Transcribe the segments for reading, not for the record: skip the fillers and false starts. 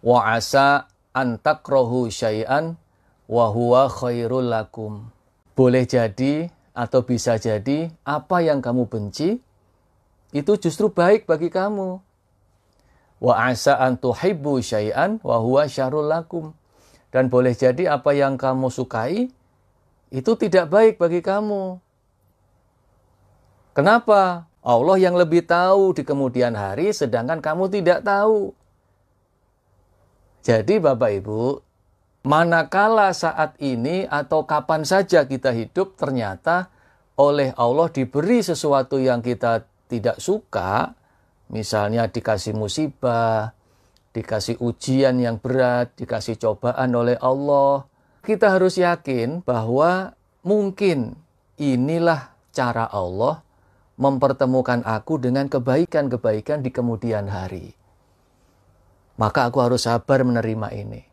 Wa asa an takrahu syai'an wa huwa khairul lakum. Boleh jadi atau bisa jadi apa yang kamu benci itu justru baik bagi kamu. Wa asa an tuhibbu syai'an wa huwa syarrul lakum. Dan boleh jadi apa yang kamu sukai itu tidak baik bagi kamu. Kenapa? Allah yang lebih tahu di kemudian hari sedangkan kamu tidak tahu. Jadi Bapak Ibu, manakala saat ini atau kapan saja kita hidup ternyata oleh Allah diberi sesuatu yang kita tidak suka, misalnya dikasih musibah, dikasih ujian yang berat, dikasih cobaan oleh Allah, kita harus yakin bahwa mungkin inilah cara Allah mempertemukan aku dengan kebaikan-kebaikan di kemudian hari. Maka aku harus sabar menerima ini.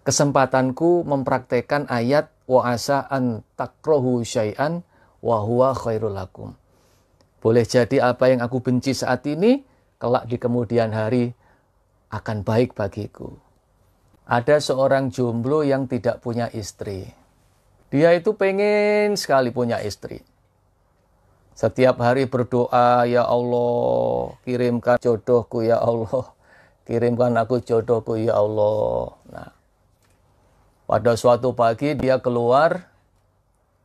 Kesempatanku mempraktekkan ayat wa asa an takrahu syai'an wa huwa khairul lakum. Boleh jadi apa yang aku benci saat ini, kelak di kemudian hari akan baik bagiku. Ada seorang jomblo yang tidak punya istri. Dia itu pengen sekali punya istri. Setiap hari berdoa, ya Allah, kirimkan jodohku ya Allah. Kirimkan aku jodohku ya Allah. Nah, pada suatu pagi dia keluar,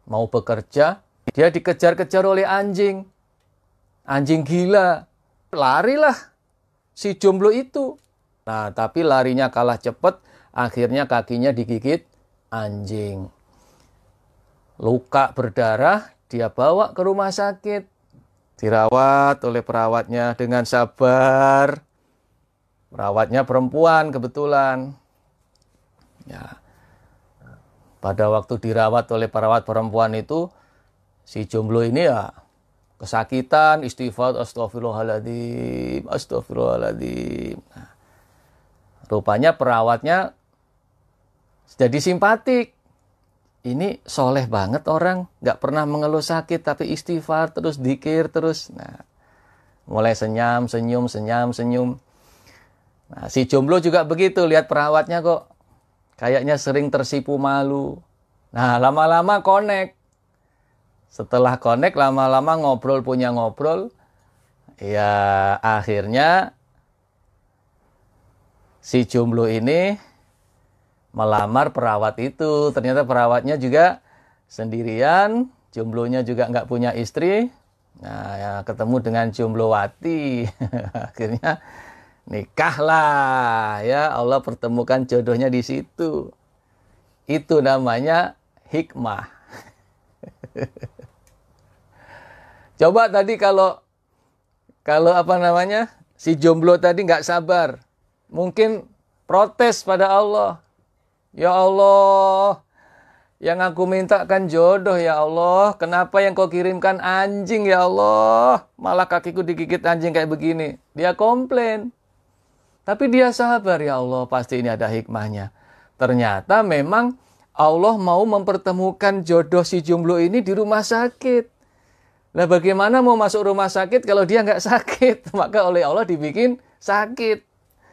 mau bekerja. Dia dikejar-kejar oleh anjing. Anjing gila. Larilah si jomblo itu. Nah, tapi larinya kalah cepat. Akhirnya kakinya digigit anjing. Luka berdarah. Dia bawa ke rumah sakit, dirawat oleh perawatnya dengan sabar. Perawatnya perempuan kebetulan. Ya. Pada waktu dirawat oleh perawat perempuan itu, si jomblo ini ya kesakitan, istighfar, astagfirullahaladzim, astagfirullahaladzim. Nah, rupanya perawatnya jadi simpatik. Ini soleh banget orang, nggak pernah mengeluh sakit, tapi istighfar terus, dzikir terus. Nah, mulai senyum, senyum, senyum, senyum. Nah, si jomblo juga begitu, lihat perawatnya kok kayaknya sering tersipu malu. Nah, lama-lama connect. Setelah connect, lama-lama ngobrol punya ngobrol. Ya, akhirnya si jomblo ini melamar perawat itu. Ternyata perawatnya juga sendirian, jomblonya juga nggak punya istri. Nah, ya, ketemu dengan jomblowati. Akhirnya nikahlah, ya Allah pertemukan jodohnya di situ. Itu namanya hikmah. Coba tadi kalau apa namanya, si jomblo tadi nggak sabar, mungkin protes pada Allah. Ya Allah, yang aku mintakan jodoh ya Allah, kenapa yang kau kirimkan anjing ya Allah, malah kakiku digigit anjing kayak begini. Dia komplain. Tapi dia sabar, ya Allah, pasti ini ada hikmahnya. Ternyata memang Allah mau mempertemukan jodoh si jomblo ini di rumah sakit. Nah, bagaimana mau masuk rumah sakit kalau dia nggak sakit? Maka oleh Allah dibikin sakit.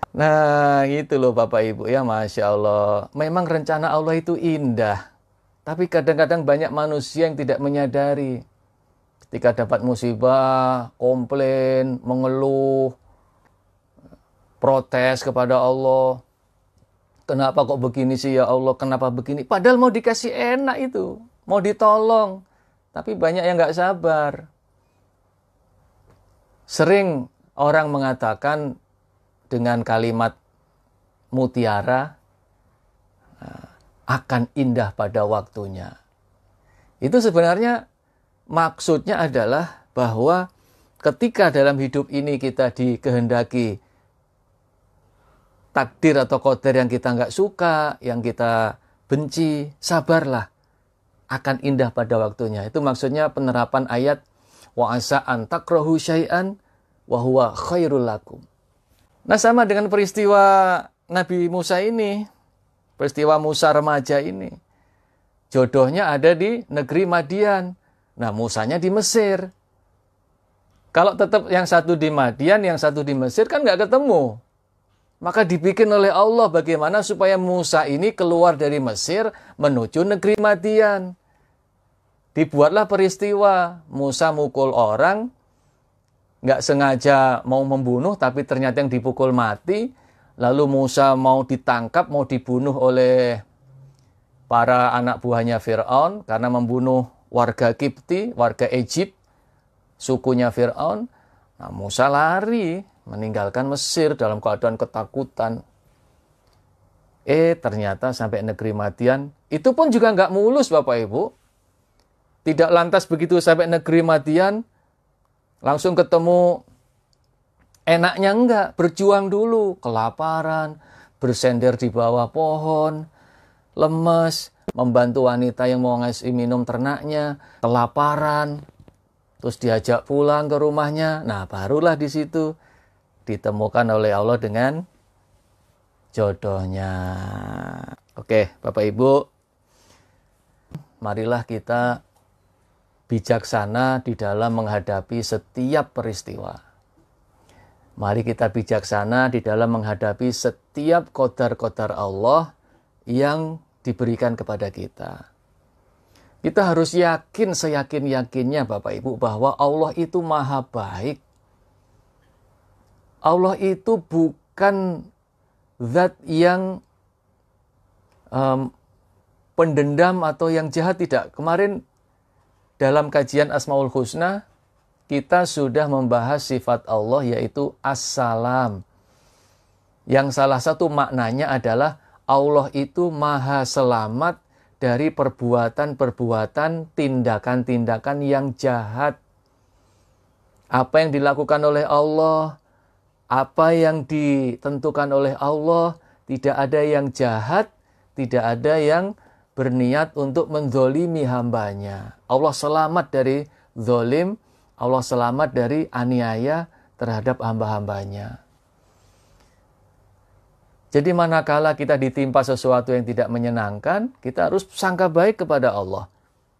Nah, gitu loh Bapak Ibu ya, Masya Allah. Memang rencana Allah itu indah. Tapi kadang-kadang banyak manusia yang tidak menyadari. Ketika dapat musibah, komplain, mengeluh, protes kepada Allah. Kenapa kok begini sih ya Allah, kenapa begini? Padahal mau dikasih enak itu, mau ditolong. Tapi banyak yang nggak sabar. Sering orang mengatakan, dengan kalimat mutiara akan indah pada waktunya. Itu sebenarnya maksudnya adalah bahwa ketika dalam hidup ini kita dikehendaki takdir atau qadar yang kita nggak suka, yang kita benci, sabarlah, akan indah pada waktunya. Itu maksudnya penerapan ayat wa asa an takrahu syai'an wa huwa khairul lakum. Nah, sama dengan peristiwa Nabi Musa ini, peristiwa Musa remaja ini. Jodohnya ada di negeri Madian. Nah, Musanya di Mesir. Kalau tetap yang satu di Madian, yang satu di Mesir kan nggak ketemu. Maka dibikin oleh Allah bagaimana supaya Musa ini keluar dari Mesir menuju negeri Madian. Dibuatlah peristiwa Musa mukul orang, nggak sengaja mau membunuh tapi ternyata yang dipukul mati. Lalu Musa mau ditangkap, mau dibunuh oleh para anak buahnya Fir'aun karena membunuh warga Kipti, warga Egypt, sukunya Fir'aun. Nah, Musa lari meninggalkan Mesir dalam keadaan ketakutan. Ternyata sampai negeri Madian, itu pun juga nggak mulus Bapak Ibu. Tidak lantas begitu sampai negeri Madian, langsung ketemu enaknya enggak. Berjuang dulu, kelaparan, bersender di bawah pohon, lemes, membantu wanita yang mau ngasih minum ternaknya, kelaparan, terus diajak pulang ke rumahnya. Nah, barulah di situ ditemukan oleh Allah dengan jodohnya. Oke, Bapak Ibu, marilah kita bijaksana di dalam menghadapi setiap peristiwa. Mari kita bijaksana di dalam menghadapi setiap qadar-qadar Allah yang diberikan kepada kita. Kita harus yakin seyakin-yakinnya Bapak Ibu bahwa Allah itu maha baik. Allah itu bukan zat yang pendendam atau yang jahat, tidak. Kemarin dalam kajian Asmaul Husna kita sudah membahas sifat Allah yaitu As-Salam. Yang salah satu maknanya adalah Allah itu maha selamat dari perbuatan-perbuatan, tindakan-tindakan yang jahat. Apa yang dilakukan oleh Allah, apa yang ditentukan oleh Allah, tidak ada yang jahat, tidak ada yang berniat untuk menzolimi hambanya. Allah selamat dari zolim, Allah selamat dari aniaya terhadap hamba-hambanya. Jadi manakala kita ditimpa sesuatu yang tidak menyenangkan, kita harus sangka baik kepada Allah.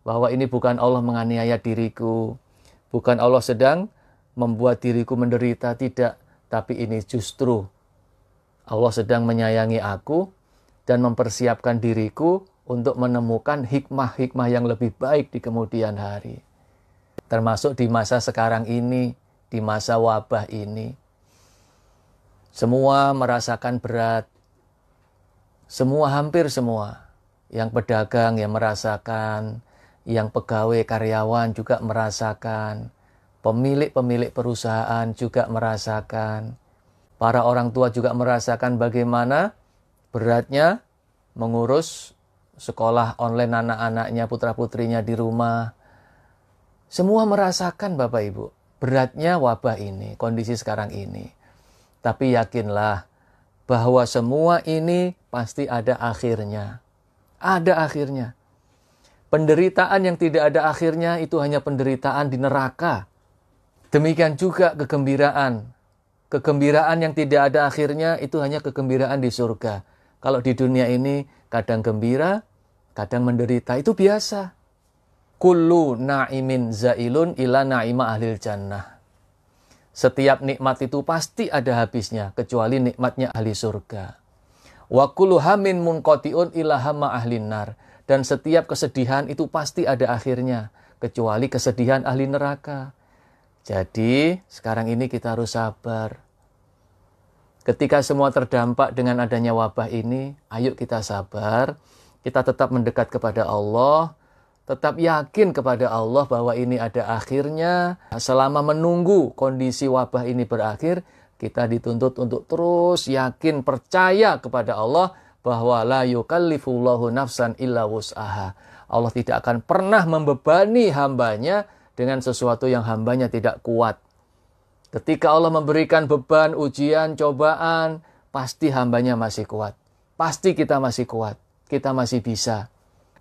Bahwa ini bukan Allah menganiaya diriku, bukan Allah sedang membuat diriku menderita, tidak. Tapi ini justru Allah sedang menyayangi aku dan mempersiapkan diriku untuk menemukan hikmah-hikmah yang lebih baik di kemudian hari. Termasuk di masa sekarang ini, di masa wabah ini. Semua merasakan berat. Semua, hampir semua. Yang pedagang yang merasakan, yang pegawai karyawan juga merasakan. Pemilik-pemilik perusahaan juga merasakan. Para orang tua juga merasakan bagaimana beratnya mengurus sekolah online anak-anaknya, putra-putrinya di rumah. Semua merasakan Bapak Ibu beratnya wabah ini, kondisi sekarang ini. Tapi yakinlah bahwa semua ini pasti ada akhirnya. Ada akhirnya. Penderitaan yang tidak ada akhirnya itu hanya penderitaan di neraka. Demikian juga kegembiraan. Kegembiraan yang tidak ada akhirnya itu hanya kegembiraan di surga. Kalau di dunia ini kadang gembira, kadang menderita. Itu biasa. Kullu na'imin zailun ila na'ima ahlil jannah. Setiap nikmat itu pasti ada habisnya, kecuali nikmatnya ahli surga. Wa kullu hamin munqati'un ila hamma ahlin nar. Dan setiap kesedihan itu pasti ada akhirnya, kecuali kesedihan ahli neraka. Jadi, sekarang ini kita harus sabar. Ketika semua terdampak dengan adanya wabah ini, ayo kita sabar. Kita tetap mendekat kepada Allah. Tetap yakin kepada Allah bahwa ini ada akhirnya. Selama menunggu kondisi wabah ini berakhir, kita dituntut untuk terus yakin, percaya kepada Allah bahwa la yukallifullahu nafsan illa wus'aha. Allah tidak akan pernah membebani hambanya dengan sesuatu yang hambanya tidak kuat. Ketika Allah memberikan beban, ujian, cobaan, pasti hambanya masih kuat. Pasti kita masih kuat. Kita masih bisa.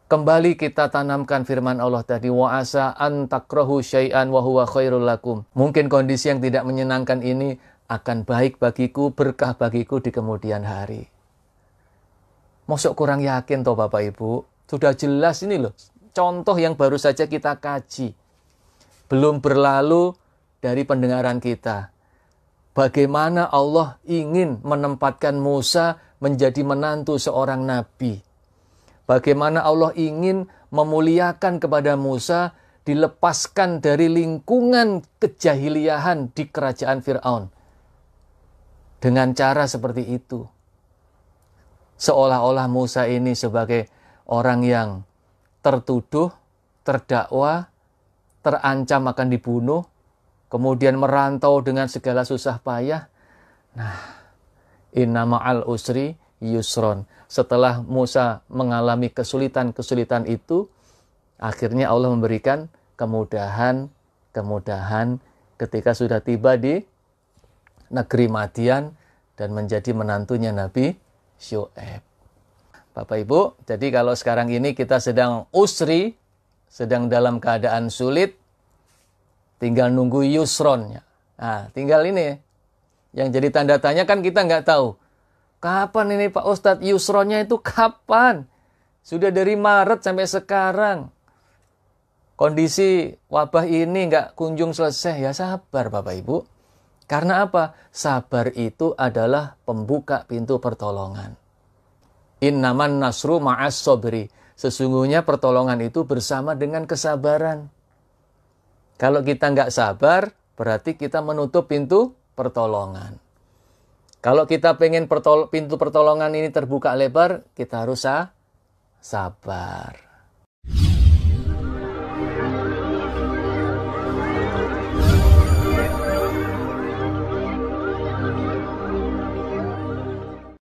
Kembali kita tanamkan firman Allah tadi, wa asa an takrahu syai'an wa huwa khairul lakum. Mungkin kondisi yang tidak menyenangkan ini akan baik bagiku, berkah bagiku di kemudian hari. Mosok kurang yakin toh Bapak Ibu? Sudah jelas ini loh. Contoh yang baru saja kita kaji. Belum berlalu dari pendengaran kita. bagaimana Allah ingin menempatkan Musa menjadi menantu seorang nabi. Bagaimana Allah ingin memuliakan kepada Musa, dilepaskan dari lingkungan kejahiliahan di kerajaan Fir'aun. Dengan cara seperti itu. Seolah-olah Musa ini sebagai orang yang tertuduh, terdakwa, terancam akan dibunuh, kemudian merantau dengan segala susah payah. Nah, inna ma'al usri yusron. Setelah Musa mengalami kesulitan-kesulitan itu, akhirnya Allah memberikan kemudahan ketika sudah tiba di negeri Madian dan menjadi menantunya Nabi Syuaib. Bapak Ibu, jadi kalau sekarang ini kita sedang usri, sedang dalam keadaan sulit, tinggal nunggu yusronnya. Nah, tinggal ini. Yang jadi tanda tanya kan kita nggak tahu. Kapan ini Pak Ustadz yusronnya itu kapan? Sudah dari Maret sampai sekarang. Kondisi wabah ini nggak kunjung selesai. Ya sabar Bapak Ibu. Karena apa? Sabar itu adalah pembuka pintu pertolongan. Innaman nasru ma'as sobri. Sesungguhnya pertolongan itu bersama dengan kesabaran. Kalau kita nggak sabar, berarti kita menutup pintu pertolongan. Kalau kita pengen pintu pertolongan ini terbuka lebar, kita harus sabar.